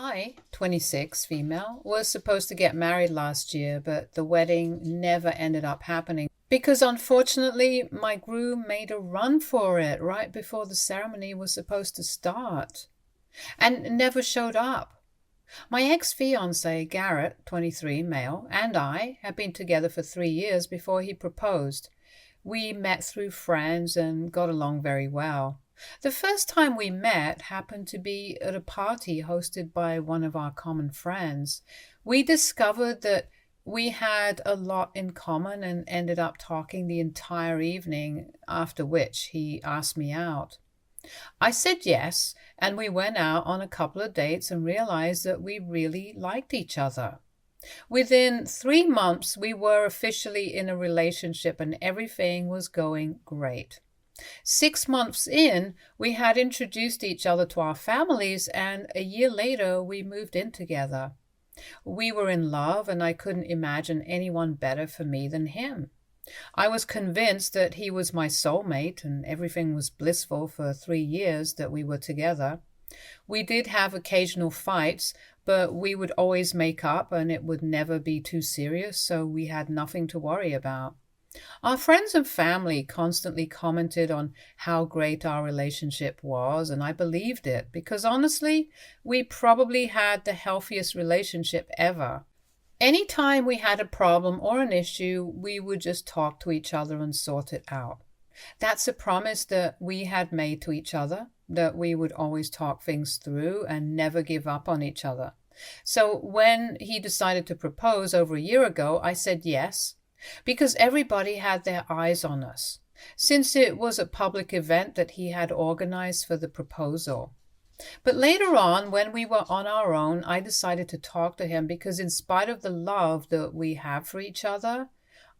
I, 26, female, was supposed to get married last year, but the wedding never ended up happening because unfortunately my groom made a run for it right before the ceremony was supposed to start and never showed up. My ex-fiancé, Garrett, 23, male, and I had been together for 3 years before he proposed. We met through friends and got along very well. The first time we met happened to be at a party hosted by one of our common friends. We discovered that we had a lot in common and ended up talking the entire evening, after which he asked me out. I said yes, and we went out on a couple of dates and realized that we really liked each other. Within 3 months, we were officially in a relationship and everything was going great. 6 months in, we had introduced each other to our families, and a year later, we moved in together. We were in love, and I couldn't imagine anyone better for me than him. I was convinced that he was my soulmate, and everything was blissful for 3 years that we were together. We did have occasional fights, but we would always make up, and it would never be too serious, so we had nothing to worry about. Our friends and family constantly commented on how great our relationship was, and I believed it because honestly, we probably had the healthiest relationship ever. Anytime we had a problem or an issue, we would just talk to each other and sort it out. That's a promise that we had made to each other, that we would always talk things through and never give up on each other. So when he decided to propose over a year ago, I said yes, because everybody had their eyes on us, since it was a public event that he had organized for the proposal. But later on, when we were on our own, I decided to talk to him because in spite of the love that we have for each other,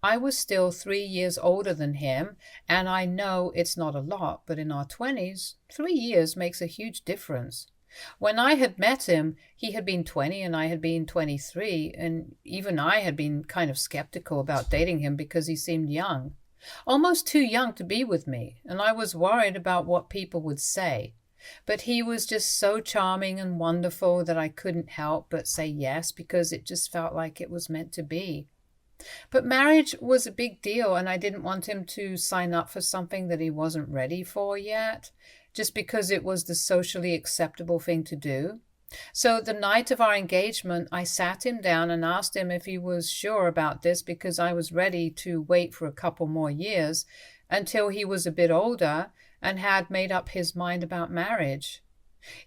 I was still 3 years older than him, and I know it's not a lot, but in our 20s, 3 years makes a huge difference. When I had met him, he had been 20 and I had been 23, and even I had been kind of skeptical about dating him because he seemed young, almost too young to be with me, and I was worried about what people would say. But he was just so charming and wonderful that I couldn't help but say yes because it just felt like it was meant to be. But marriage was a big deal, and I didn't want him to sign up for something that he wasn't ready for yet, just because it was the socially acceptable thing to do. So the night of our engagement, I sat him down and asked him if he was sure about this because I was ready to wait for a couple more years until he was a bit older and had made up his mind about marriage.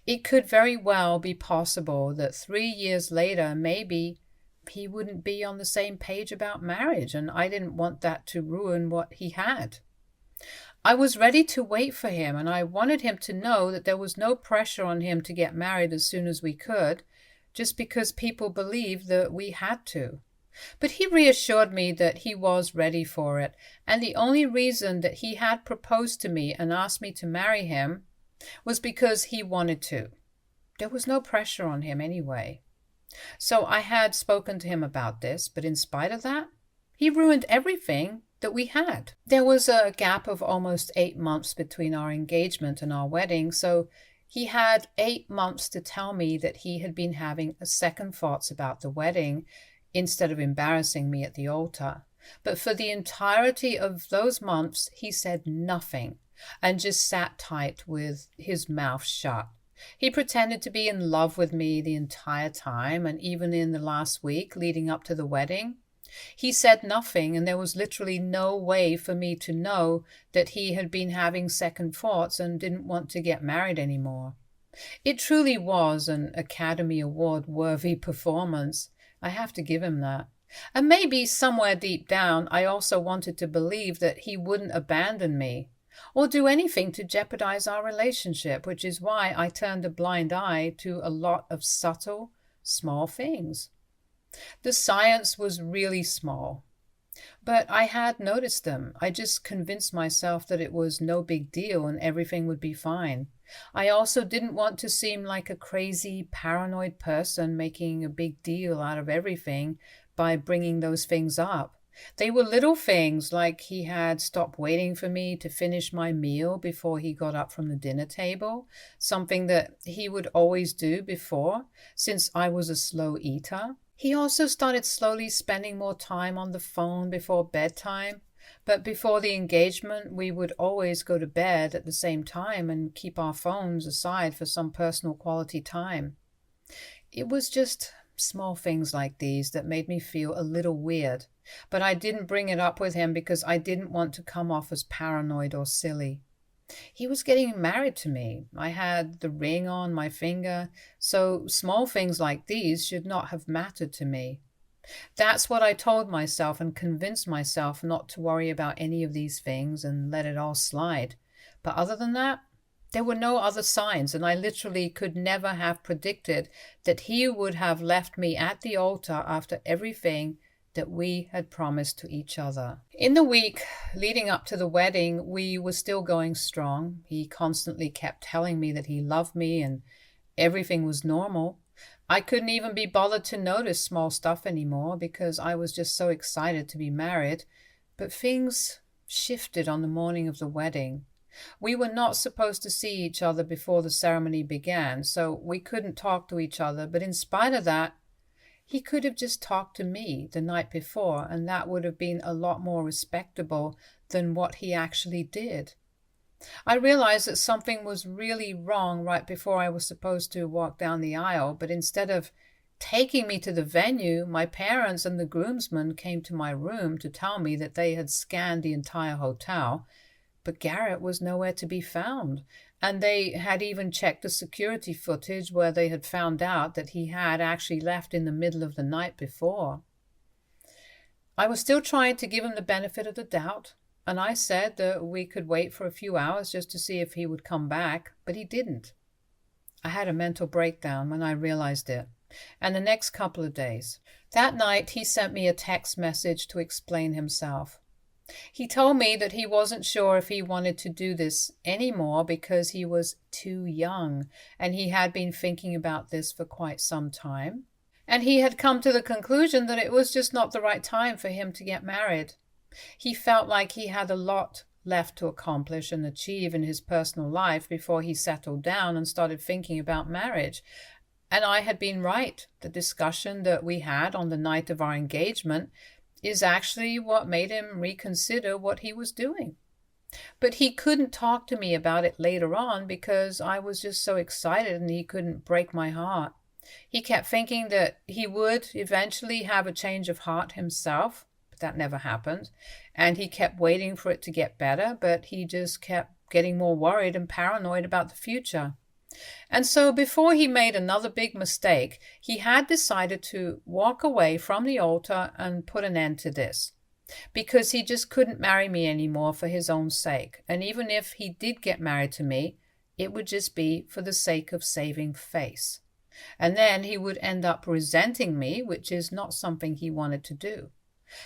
It could very well be possible that 3 years later, maybe he wouldn't be on the same page about marriage, and I didn't want that to ruin what he had. I was ready to wait for him, and I wanted him to know that there was no pressure on him to get married as soon as we could, just because people believed that we had to. But he reassured me that he was ready for it, and the only reason that he had proposed to me and asked me to marry him was because he wanted to. There was no pressure on him anyway. So I had spoken to him about this, but in spite of that, he ruined everything that we had. There was a gap of almost 8 months between our engagement and our wedding, so he had 8 months to tell me that he had been having second thoughts about the wedding instead of embarrassing me at the altar. But for the entirety of those months, he said nothing and just sat tight with his mouth shut. He pretended to be in love with me the entire time, and even in the last week leading up to the wedding, he said nothing, and there was literally no way for me to know that he had been having second thoughts and didn't want to get married anymore. It truly was an Academy Award-worthy performance. I have to give him that. And maybe somewhere deep down, I also wanted to believe that he wouldn't abandon me or do anything to jeopardize our relationship, which is why I turned a blind eye to a lot of subtle, small things. The science was really small, but I had noticed them. I just convinced myself that it was no big deal and everything would be fine. I also didn't want to seem like a crazy, paranoid person making a big deal out of everything by bringing those things up. They were little things like he had stopped waiting for me to finish my meal before he got up from the dinner table, something that he would always do before, since I was a slow eater. He also started slowly spending more time on the phone before bedtime, but before the engagement, we would always go to bed at the same time and keep our phones aside for some personal quality time. It was just small things like these that made me feel a little weird, but I didn't bring it up with him because I didn't want to come off as paranoid or silly. He was getting married to me. I had the ring on my finger, so small things like these should not have mattered to me. That's what I told myself and convinced myself not to worry about any of these things and let it all slide. But other than that, there were no other signs, and I literally could never have predicted that he would have left me at the altar after everything that we had promised to each other. In the week leading up to the wedding, we were still going strong. He constantly kept telling me that he loved me and everything was normal. I couldn't even be bothered to notice small stuff anymore because I was just so excited to be married. But things shifted on the morning of the wedding. We were not supposed to see each other before the ceremony began, so we couldn't talk to each other, but in spite of that, he could have just talked to me the night before, and that would have been a lot more respectable than what he actually did. I realized that something was really wrong right before I was supposed to walk down the aisle, but instead of taking me to the venue, my parents and the groomsmen came to my room to tell me that they had scanned the entire hotel, but Garrett was nowhere to be found, and they had even checked the security footage where they had found out that he had actually left in the middle of the night before. I was still trying to give him the benefit of the doubt, and I said that we could wait for a few hours just to see if he would come back, but he didn't. I had a mental breakdown when I realized it, and the next couple of days. That night, he sent me a text message to explain himself. He told me that he wasn't sure if he wanted to do this anymore because he was too young, and he had been thinking about this for quite some time. And he had come to the conclusion that it was just not the right time for him to get married. He felt like he had a lot left to accomplish and achieve in his personal life before he settled down and started thinking about marriage. And I had been right. The discussion that we had on the night of our engagement is actually what made him reconsider what he was doing. But he couldn't talk to me about it later on because I was just so excited and he couldn't break my heart. He kept thinking that he would eventually have a change of heart himself, but that never happened. And he kept waiting for it to get better, but he just kept getting more worried and paranoid about the future. And so before he made another big mistake, he had decided to walk away from the altar and put an end to this, because he just couldn't marry me anymore for his own sake. And even if he did get married to me, it would just be for the sake of saving face. And then he would end up resenting me, which is not something he wanted to do.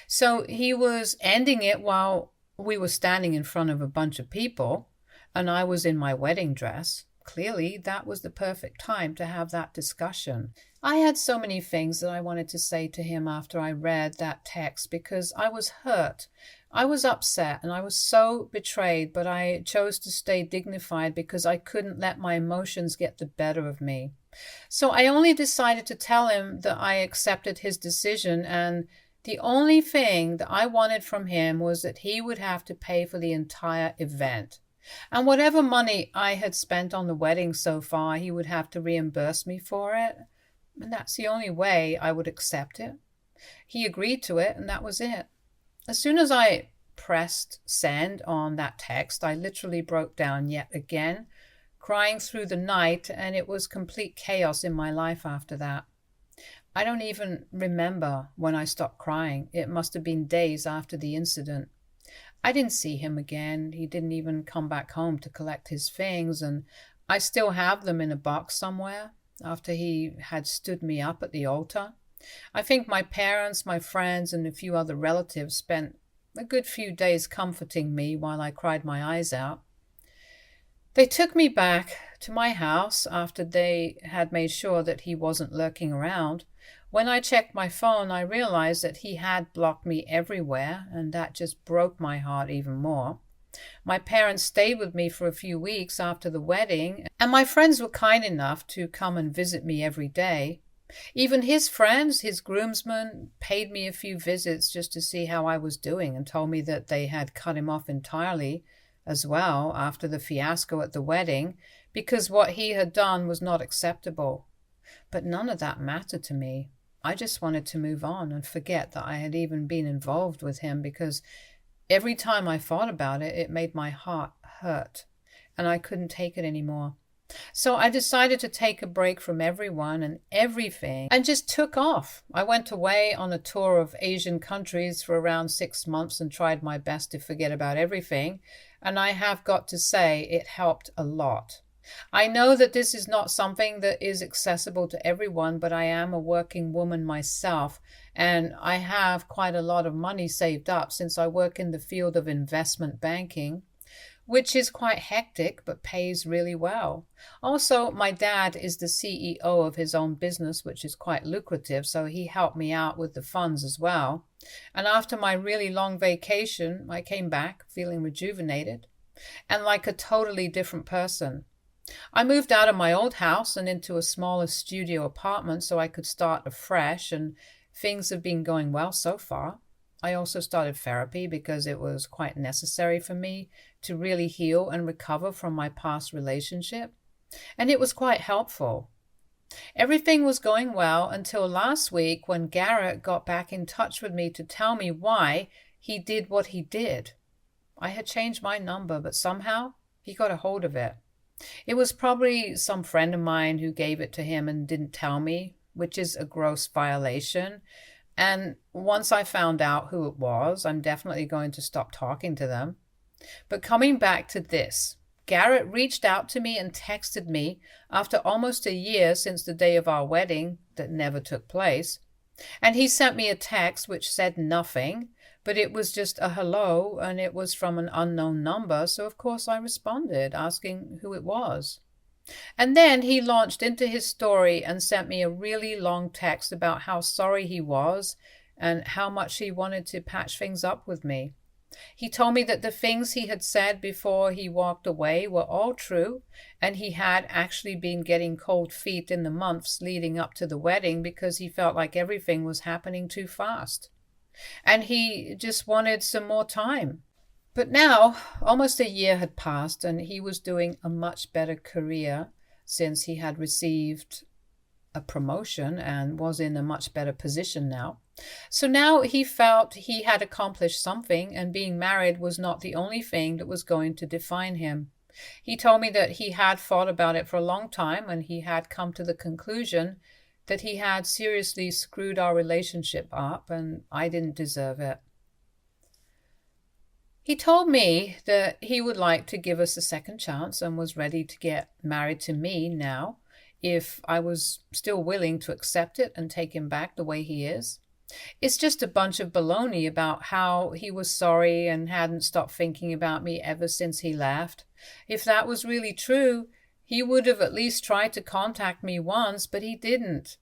So he was ending it while we were standing in front of a bunch of people, and I was in my wedding dress. Clearly, that was the perfect time to have that discussion. I had so many things that I wanted to say to him after I read that text because I was hurt. I was upset and I was so betrayed, but I chose to stay dignified because I couldn't let my emotions get the better of me. So I only decided to tell him that I accepted his decision, and the only thing that I wanted from him was that he would have to pay for the entire event. And whatever money I had spent on the wedding so far, he would have to reimburse me for it. And that's the only way I would accept it. He agreed to it, and that was it. As soon as I pressed send on that text, I literally broke down yet again, crying through the night, and it was complete chaos in my life after that. I don't even remember when I stopped crying. It must have been days after the incident. I didn't see him again. He didn't even come back home to collect his things, and I still have them in a box somewhere after he had stood me up at the altar. I think my parents, my friends, and a few other relatives spent a good few days comforting me while I cried my eyes out. They took me back to my house after they had made sure that he wasn't lurking around. When I checked my phone, I realized that he had blocked me everywhere, and that just broke my heart even more. My parents stayed with me for a few weeks after the wedding, and my friends were kind enough to come and visit me every day. Even his friends, his groomsmen, paid me a few visits just to see how I was doing and told me that they had cut him off entirely as well after the fiasco at the wedding because what he had done was not acceptable. But none of that mattered to me. I just wanted to move on and forget that I had even been involved with him because every time I thought about it, it made my heart hurt and I couldn't take it anymore. So I decided to take a break from everyone and everything and just took off. I went away on a tour of Asian countries for around 6 months and tried my best to forget about everything. And I have got to say it helped a lot. I know that this is not something that is accessible to everyone, but I am a working woman myself, and I have quite a lot of money saved up since I work in the field of investment banking, which is quite hectic but pays really well. Also, my dad is the CEO of his own business, which is quite lucrative, so he helped me out with the funds as well. And after my really long vacation, I came back feeling rejuvenated and like a totally different person. I moved out of my old house and into a smaller studio apartment so I could start afresh, and things have been going well so far. I also started therapy because it was quite necessary for me to really heal and recover from my past relationship, and it was quite helpful. Everything was going well until last week when Garrett got back in touch with me to tell me why he did what he did. I had changed my number, but somehow he got a hold of it. It was probably some friend of mine who gave it to him and didn't tell me, which is a gross violation. And once I found out who it was, I'm definitely going to stop talking to them. But coming back to this, Garrett reached out to me and texted me after almost a year since the day of our wedding that never took place. And he sent me a text which said nothing, but it was just a hello, and it was from an unknown number, so of course I responded, asking who it was. And then he launched into his story and sent me a really long text about how sorry he was and how much he wanted to patch things up with me. He told me that the things he had said before he walked away were all true, and he had actually been getting cold feet in the months leading up to the wedding because he felt like everything was happening too fast. And he just wanted some more time. But now, almost a year had passed, and he was doing a much better career since he had received a promotion and was in a much better position now. So now he felt he had accomplished something, and being married was not the only thing that was going to define him. He told me that he had thought about it for a long time, and he had come to the conclusion that he had seriously screwed our relationship up, and I didn't deserve it. He told me that he would like to give us a second chance and was ready to get married to me now if I was still willing to accept it and take him back the way he is. It's just a bunch of baloney about how he was sorry and hadn't stopped thinking about me ever since he left. If that was really true, he would have at least tried to contact me once, but he didn't.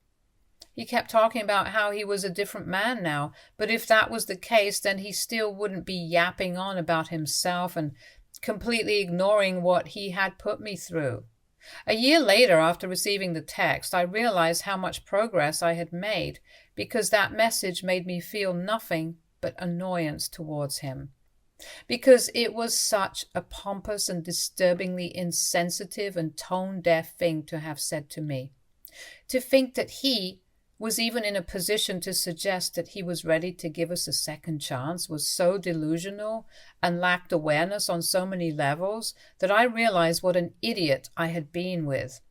He kept talking about how he was a different man now, but if that was the case, then he still wouldn't be yapping on about himself and completely ignoring what he had put me through. A year later, after receiving the text, I realized how much progress I had made because that message made me feel nothing but annoyance towards him. Because it was such a pompous and disturbingly insensitive and tone-deaf thing to have said to me. To think that he was even in a position to suggest that he was ready to give us a second chance was so delusional and lacked awareness on so many levels that I realized what an idiot I had been with.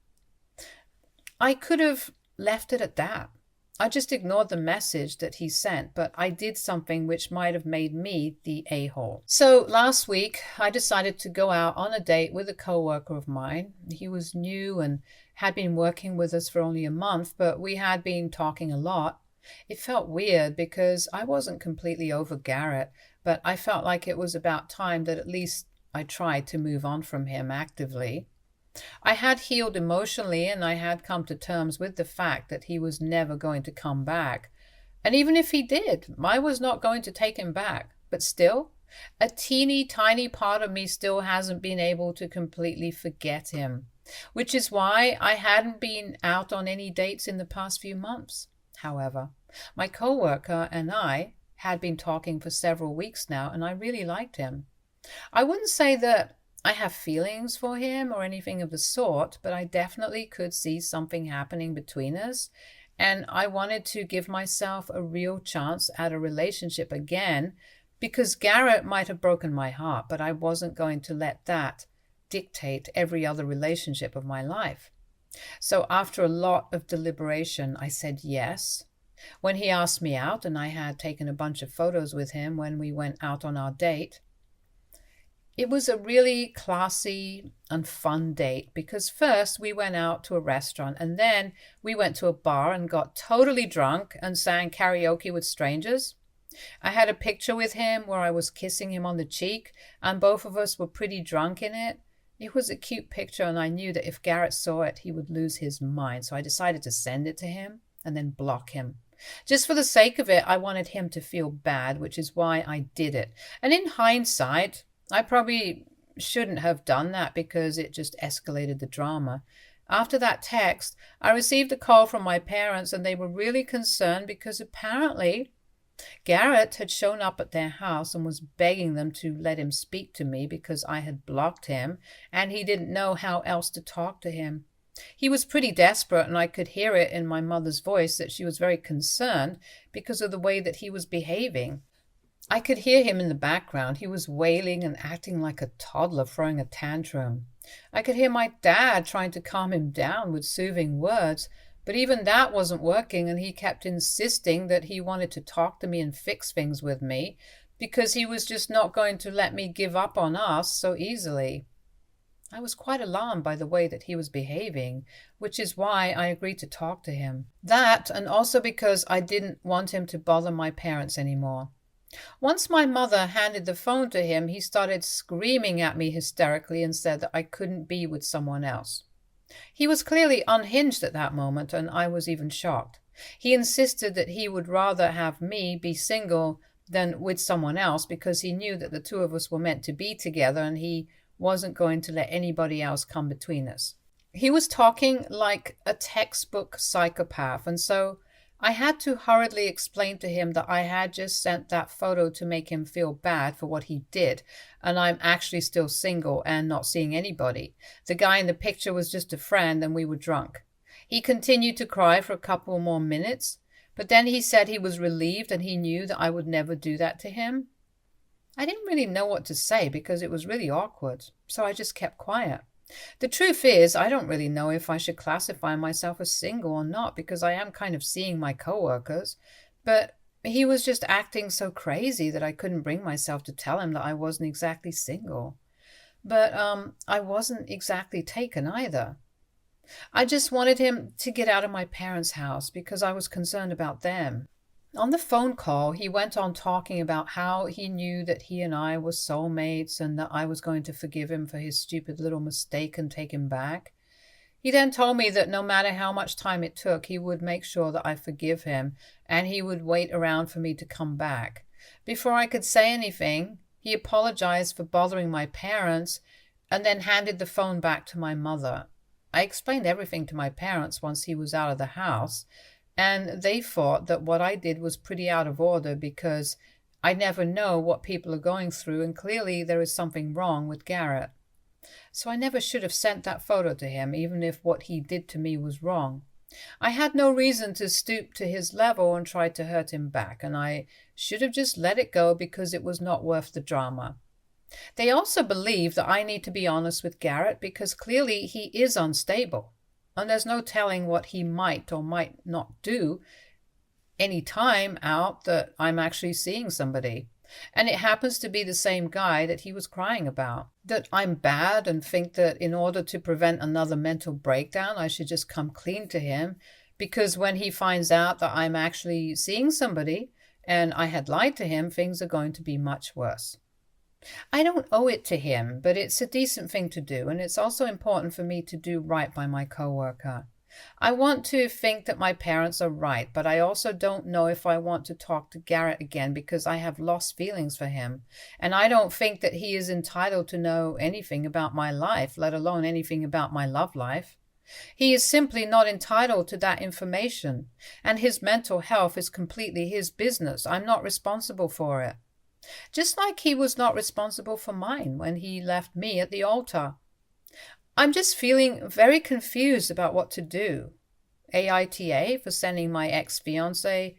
I could have left it at that. I just ignored the message that he sent, but I did something which might have made me the a-hole. So last week, I decided to go out on a date with a coworker of mine. He was new and had been working with us for only a month, but we had been talking a lot. It felt weird because I wasn't completely over Garrett, but I felt like it was about time that at least I tried to move on from him actively. I had healed emotionally, and I had come to terms with the fact that he was never going to come back. And even if he did, I was not going to take him back. But still, a teeny tiny part of me still hasn't been able to completely forget him, which is why I hadn't been out on any dates in the past few months. However, my coworker and I had been talking for several weeks now, and I really liked him. I wouldn't say that I have feelings for him or anything of the sort, but I definitely could see something happening between us, and I wanted to give myself a real chance at a relationship again, because Garrett might have broken my heart, but I wasn't going to let that dictate every other relationship of my life. So after a lot of deliberation, I said yes. When he asked me out, and I had taken a bunch of photos with him when we went out on our date, it was a really classy and fun date because first we went out to a restaurant and then we went to a bar and got totally drunk and sang karaoke with strangers. I had a picture with him where I was kissing him on the cheek and both of us were pretty drunk in it. It was a cute picture and I knew that if Garrett saw it, he would lose his mind. So I decided to send it to him and then block him. Just for the sake of it, I wanted him to feel bad, which is why I did it. And in hindsight, I probably shouldn't have done that because it just escalated the drama. After that text, I received a call from my parents and they were really concerned because apparently Garrett had shown up at their house and was begging them to let him speak to me because I had blocked him and he didn't know how else to talk to him. He was pretty desperate and I could hear it in my mother's voice that she was very concerned because of the way that he was behaving. I could hear him in the background. He was wailing and acting like a toddler throwing a tantrum. I could hear my dad trying to calm him down with soothing words, but even that wasn't working and he kept insisting that he wanted to talk to me and fix things with me because he was just not going to let me give up on us so easily. I was quite alarmed by the way that he was behaving, which is why I agreed to talk to him. That, and also because I didn't want him to bother my parents anymore. Once my mother handed the phone to him, he started screaming at me hysterically and said that I couldn't be with someone else. He was clearly unhinged at that moment, and I was even shocked. He insisted that he would rather have me be single than with someone else because he knew that the two of us were meant to be together and he wasn't going to let anybody else come between us. He was talking like a textbook psychopath, and so I had to hurriedly explain to him that I had just sent that photo to make him feel bad for what he did, and I'm actually still single and not seeing anybody. The guy in the picture was just a friend and we were drunk. He continued to cry for a couple more minutes, but then he said he was relieved and he knew that I would never do that to him. I didn't really know what to say because it was really awkward, so I just kept quiet. The truth is, I don't really know if I should classify myself as single or not because I am kind of seeing my coworkers, but he was just acting so crazy that I couldn't bring myself to tell him that I wasn't exactly single. But I wasn't exactly taken either. I just wanted him to get out of my parents' house because I was concerned about them. On the phone call, he went on talking about how he knew that he and I were soulmates and that I was going to forgive him for his stupid little mistake and take him back. He then told me that no matter how much time it took, he would make sure that I forgive him and he would wait around for me to come back. Before I could say anything, he apologized for bothering my parents and then handed the phone back to my mother. I explained everything to my parents once he was out of the house, and they thought that what I did was pretty out of order because I never know what people are going through and clearly there is something wrong with Garrett. So I never should have sent that photo to him, even if what he did to me was wrong. I had no reason to stoop to his level and try to hurt him back, and I should have just let it go because it was not worth the drama. They also believe that I need to be honest with Garrett because clearly he is unstable. And there's no telling what he might or might not do any time out that I'm actually seeing somebody. And it happens to be the same guy that he was crying about. That I'm bad and think that in order to prevent another mental breakdown, I should just come clean to him. Because when he finds out that I'm actually seeing somebody and I had lied to him, things are going to be much worse. I don't owe it to him, but it's a decent thing to do, and it's also important for me to do right by my coworker. I want to think that my parents are right, but I also don't know if I want to talk to Garrett again because I have lost feelings for him, and I don't think that he is entitled to know anything about my life, let alone anything about my love life. He is simply not entitled to that information, and his mental health is completely his business. I'm not responsible for it. Just like he was not responsible for mine when he left me at the altar. I'm just feeling very confused about what to do. AITA for sending my ex-fiancé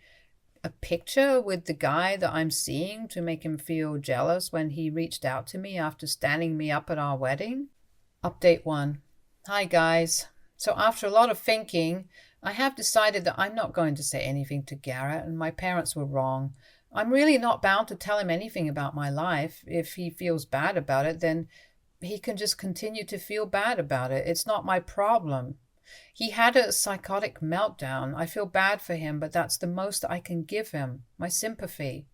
a picture with the guy that I'm seeing to make him feel jealous when he reached out to me after standing me up at our wedding. Update 1. Hi guys. So after a lot of thinking, I have decided that I'm not going to say anything to Garrett, and my parents were wrong. I'm really not bound to tell him anything about my life. If he feels bad about it, then he can just continue to feel bad about it. It's not my problem. He had a psychotic meltdown. I feel bad for him, but that's the most I can give him, my sympathy.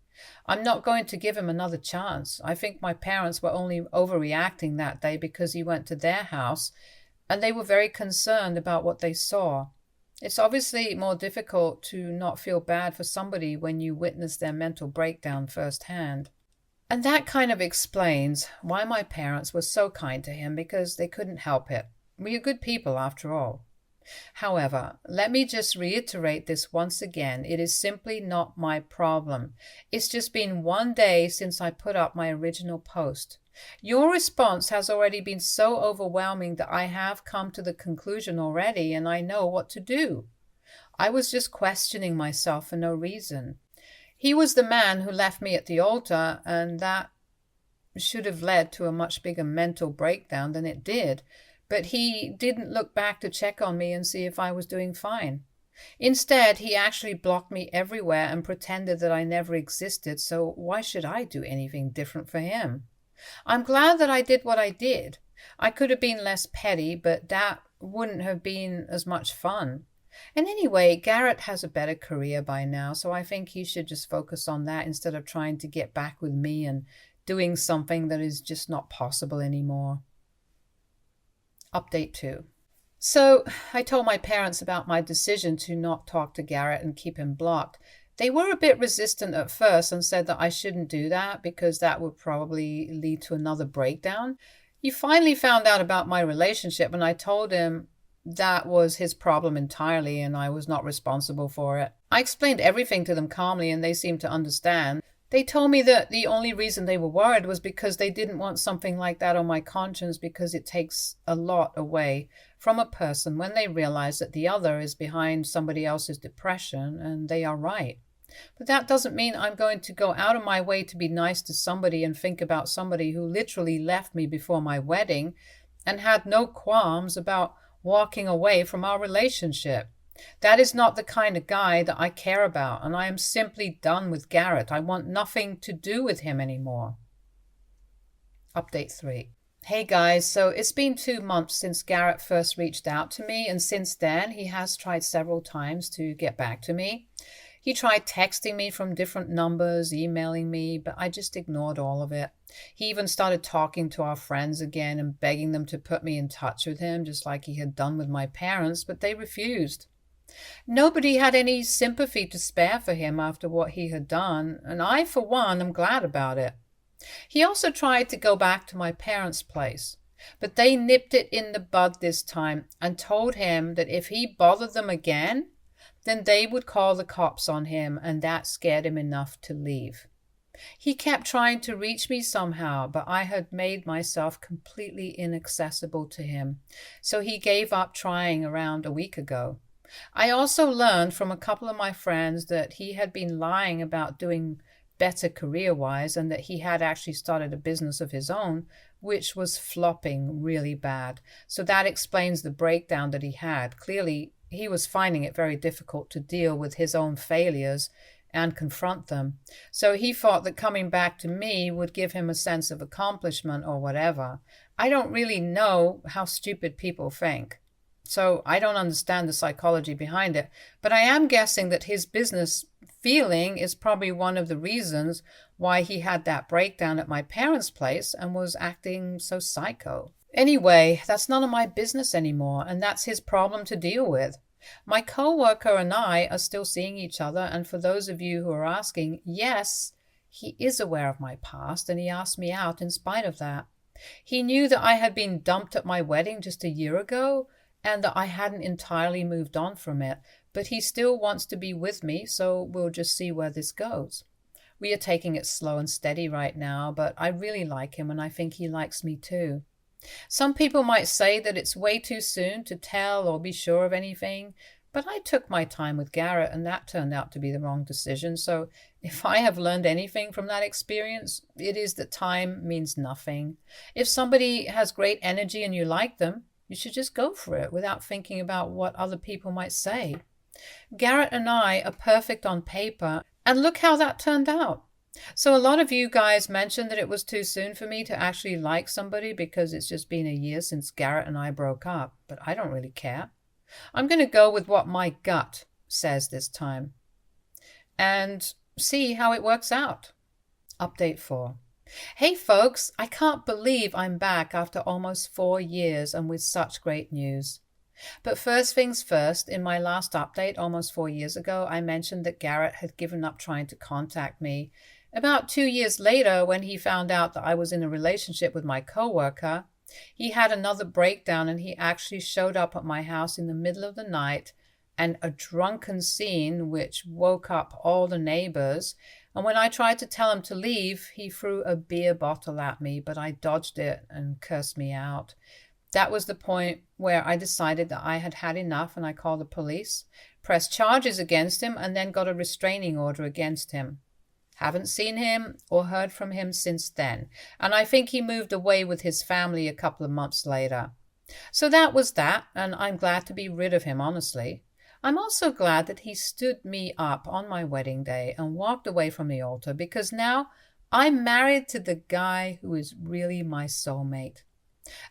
I'm not going to give him another chance. I think my parents were only overreacting that day because he went to their house, and they were very concerned about what they saw. It's obviously more difficult to not feel bad for somebody when you witness their mental breakdown firsthand. And that kind of explains why my parents were so kind to him, because they couldn't help it. We are good people after all. However, let me just reiterate this once again. It is simply not my problem. It's just been one day since I put up my original post. Your response has already been so overwhelming that I have come to the conclusion already, and I know what to do. I was just questioning myself for no reason. He was the man who left me at the altar, and that should have led to a much bigger mental breakdown than it did. But he didn't look back to check on me and see if I was doing fine. Instead, he actually blocked me everywhere and pretended that I never existed, so why should I do anything different for him? I'm glad that I did what I did. I could have been less petty, but that wouldn't have been as much fun. And anyway, Garrett has a better career by now, so I think he should just focus on that instead of trying to get back with me and doing something that is just not possible anymore. Update 2. So I told my parents about my decision to not talk to Garrett and keep him blocked. They were a bit resistant at first and said that I shouldn't do that because that would probably lead to another breakdown. He finally found out about my relationship, and I told him that was his problem entirely and I was not responsible for it. I explained everything to them calmly and they seemed to understand. They told me that the only reason they were worried was because they didn't want something like that on my conscience, because it takes a lot away from a person when they realize that the other is behind somebody else's depression, and they are right. But that doesn't mean I'm going to go out of my way to be nice to somebody and think about somebody who literally left me before my wedding and had no qualms about walking away from our relationship. That is not the kind of guy that I care about, and I am simply done with Garrett. I want nothing to do with him anymore. Update 3. Hey guys, so it's been 2 months since Garrett first reached out to me, and since then he has tried several times to get back to me. He tried texting me from different numbers, emailing me, but I just ignored all of it. He even started talking to our friends again and begging them to put me in touch with him, just like he had done with my parents, but they refused. Nobody had any sympathy to spare for him after what he had done, and I, for one, am glad about it. He also tried to go back to my parents' place, but they nipped it in the bud this time and told him that if he bothered them again, then they would call the cops on him, and that scared him enough to leave. He kept trying to reach me somehow, but I had made myself completely inaccessible to him, so he gave up trying around a week ago. I also learned from a couple of my friends that he had been lying about doing better career-wise and that he had actually started a business of his own, which was flopping really bad. So that explains the breakdown that he had. Clearly, he was finding it very difficult to deal with his own failures and confront them. So he thought that coming back to me would give him a sense of accomplishment or whatever. I don't really know how stupid people think, so I don't understand the psychology behind it, but I am guessing that his business feeling is probably one of the reasons why he had that breakdown at my parents' place and was acting so psycho. Anyway, that's none of my business anymore, and that's his problem to deal with. My coworker and I are still seeing each other, and for those of you who are asking, yes, he is aware of my past, and he asked me out in spite of that. He knew that I had been dumped at my wedding just a year ago, and that I hadn't entirely moved on from it, but he still wants to be with me, so we'll just see where this goes. We are taking it slow and steady right now, but I really like him, and I think he likes me too. Some people might say that it's way too soon to tell or be sure of anything, but I took my time with Garrett and that turned out to be the wrong decision. So if I have learned anything from that experience, it is that time means nothing. If somebody has great energy and you like them, you should just go for it without thinking about what other people might say. Garrett and I are perfect on paper, and look how that turned out. So a lot of you guys mentioned that it was too soon for me to actually like somebody because it's just been a year since Garrett and I broke up, but I don't really care. I'm going to go with what my gut says this time and see how it works out. Update 4. Hey folks, I can't believe I'm back after almost 4 years and with such great news. But first things first, in my last update almost 4 years ago, I mentioned that Garrett had given up trying to contact me. About 2 years later, when he found out that I was in a relationship with my coworker, he had another breakdown and he actually showed up at my house in the middle of the night and a drunken scene which woke up all the neighbors. And when I tried to tell him to leave, he threw a beer bottle at me, but I dodged it and cursed me out. That was the point where I decided that I had had enough and I called the police, pressed charges against him, and then got a restraining order against him. Haven't seen him or heard from him since then, and I think he moved away with his family a couple of months later. So that was that, and I'm glad to be rid of him, honestly. I'm also glad that he stood me up on my wedding day and walked away from the altar, because now I'm married to the guy who is really my soulmate.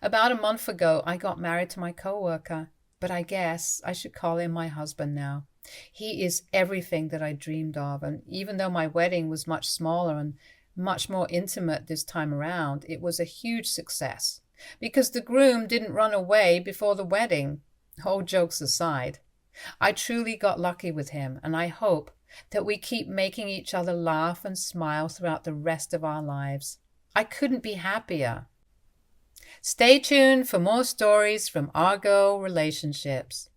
About a month ago, I got married to my coworker, but I guess I should call him my husband now. He is everything that I dreamed of, and even though my wedding was much smaller and much more intimate this time around, it was a huge success because the groom didn't run away before the wedding. All jokes aside, I truly got lucky with him, and I hope that we keep making each other laugh and smile throughout the rest of our lives. I couldn't be happier. Stay tuned for more stories from Argo Relationships.